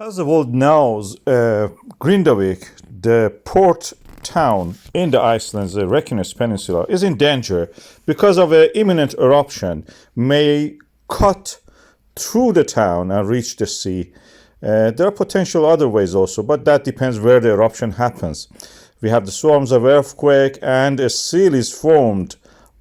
As the world knows, Grindavik, the port town in the Iceland, the Reykjanes Peninsula, is in danger because of an imminent eruption may cut through the town and reach the sea. There are potential other ways also, but that depends where the eruption happens. We have the swarms of earthquake and a seal is formed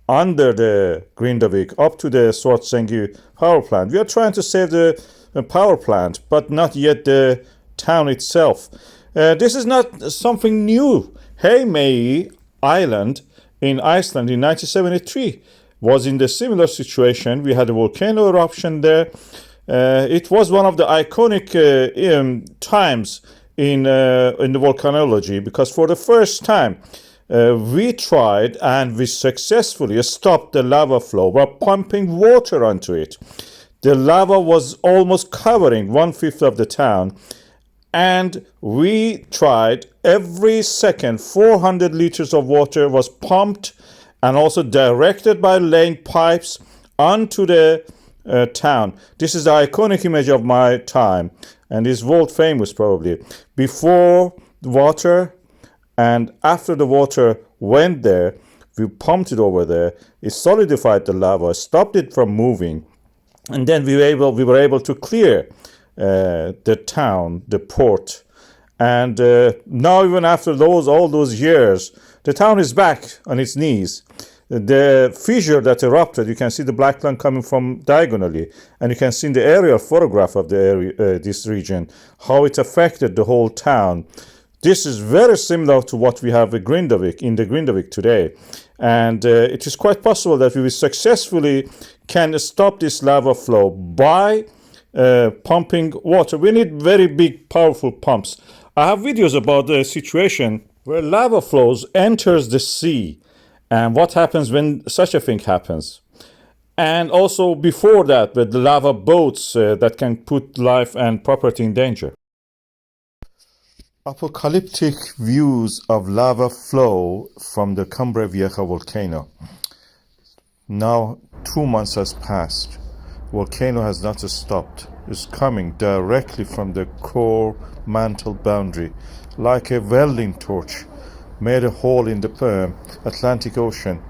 under the Grindavik up to the Svartsengi power plant. We are trying to save the power plant, but not yet the town itself. This is not something new. Heimaey Island in Iceland in 1973 was in the similar situation. We had a volcano eruption there. It was one of the iconic times in the volcanology because for the first time we tried and we successfully stopped the lava flow by pumping water onto it. The lava was almost covering 1/5 of the town, and we tried every second 400 liters of water was pumped and also directed by laying pipes onto the town. This is the iconic image of my time and is world famous probably. Before the water and after the water went there, we pumped it over there. It solidified the lava, stopped it from moving, and then we were able to clear the town, the port. And now, even after all those years, the town is back on its knees. The fissure that erupted, you can see the black line coming from diagonally, and you can see in the aerial photograph of the area, this region, how it affected the whole town. This is very similar to what we have in the Grindavik today. And it is quite possible that we will successfully can stop this lava flow by pumping water. We need very big, powerful pumps. I have videos about the situation where lava flows enters the sea and what happens when such a thing happens. And also before that, with the lava boats that can put life and property in danger. Apocalyptic views of lava flow from the Cumbre Vieja volcano. Now 2 months has passed. Volcano has not stopped. It's coming directly from the core mantle boundary like a welding torch. Made a hole in the Atlantic Ocean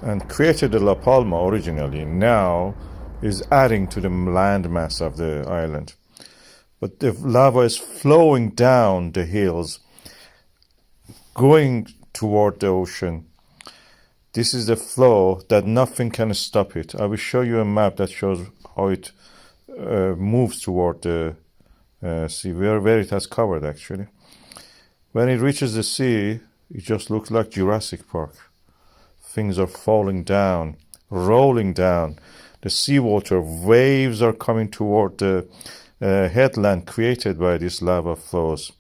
and created the La Palma originally. Now is adding to the landmass of the island. But the lava is flowing down the hills, going toward the ocean. This is the flow that nothing can stop it. I will show you a map that shows how it moves toward the sea, where it has covered actually. When it reaches the sea, it just looks like Jurassic Park. Things are falling down, rolling down. The seawater waves are coming toward the headland created by these lava flows.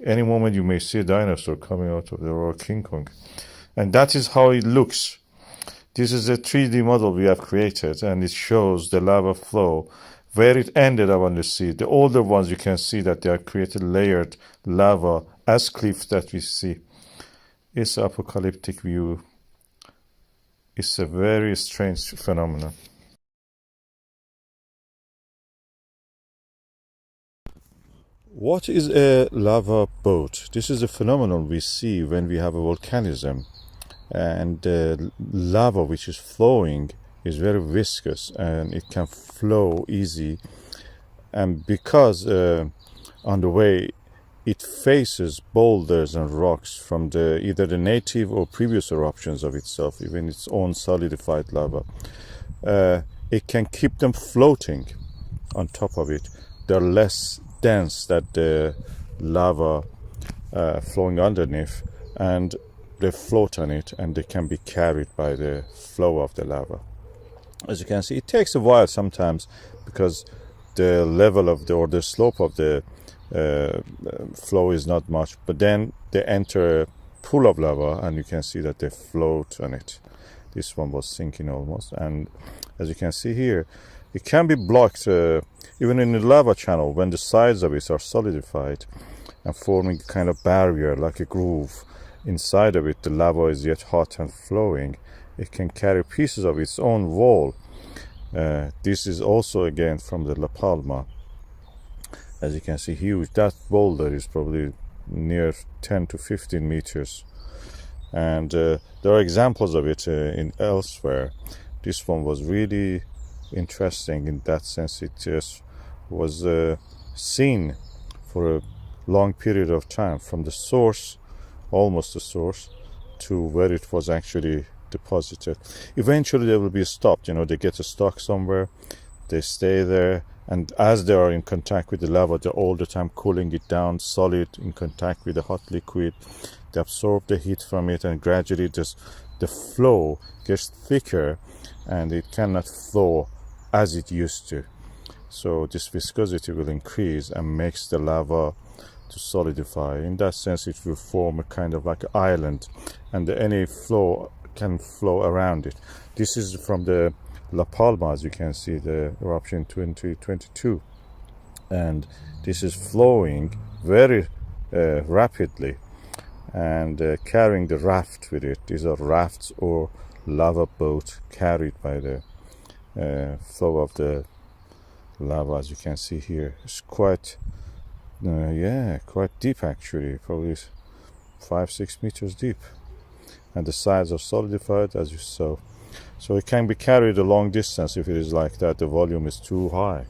Any moment you may see a dinosaur coming out of there or King Kong. And that is how it looks. This is a 3D model we have created, and it shows the lava flow, where it ended up on the sea. The older ones, you can see that they are created layered lava as cliffs that we see. It's an apocalyptic view. It's a very strange phenomenon. What is a lava boat? This is a phenomenon we see when we have a volcanism, and the lava which is flowing is very viscous and it can flow easy, and because on the way it faces boulders and rocks from either the native or previous eruptions of itself, even its own solidified lava, it can keep them floating on top of it. They're less dense than the lava flowing underneath, and they float on it and they can be carried by the flow of the lava. As you can see, it takes a while sometimes because the level of the slope of the flow is not much, but then they enter a pool of lava and you can see that they float on it. This one was sinking almost, and as you can see here, it can be blocked even in the lava channel when the sides of it are solidified and forming a kind of barrier like a groove. Inside of it, the lava is yet hot and flowing. It can carry pieces of its own wall. This is also again from the La Palma. As you can see, huge. That boulder is probably near 10 to 15 meters. And there are examples of it in elsewhere. This one was really interesting in that sense. It just was seen for a long period of time from the source, almost the source, to where it was actually deposited. Eventually they will be stopped, they get stuck somewhere, they stay there, and as they are in contact with the lava, they're all the time cooling it down, solid, in contact with the hot liquid. They absorb the heat from it, and gradually just the flow gets thicker and it cannot flow as it used to. So this viscosity will increase and makes the lava to solidify. In that sense, it will form a kind of like an island, and any flow can flow around it. This is from the La Palma, as you can see, the eruption 2022, and this is flowing very rapidly and carrying the raft with it. These are rafts or lava boats carried by the flow of the lava, as you can see here. It's quite quite deep, actually, probably 5-6 meters deep, and the sides are solidified, as you saw. So it can be carried a long distance if it is like that. The volume is too high.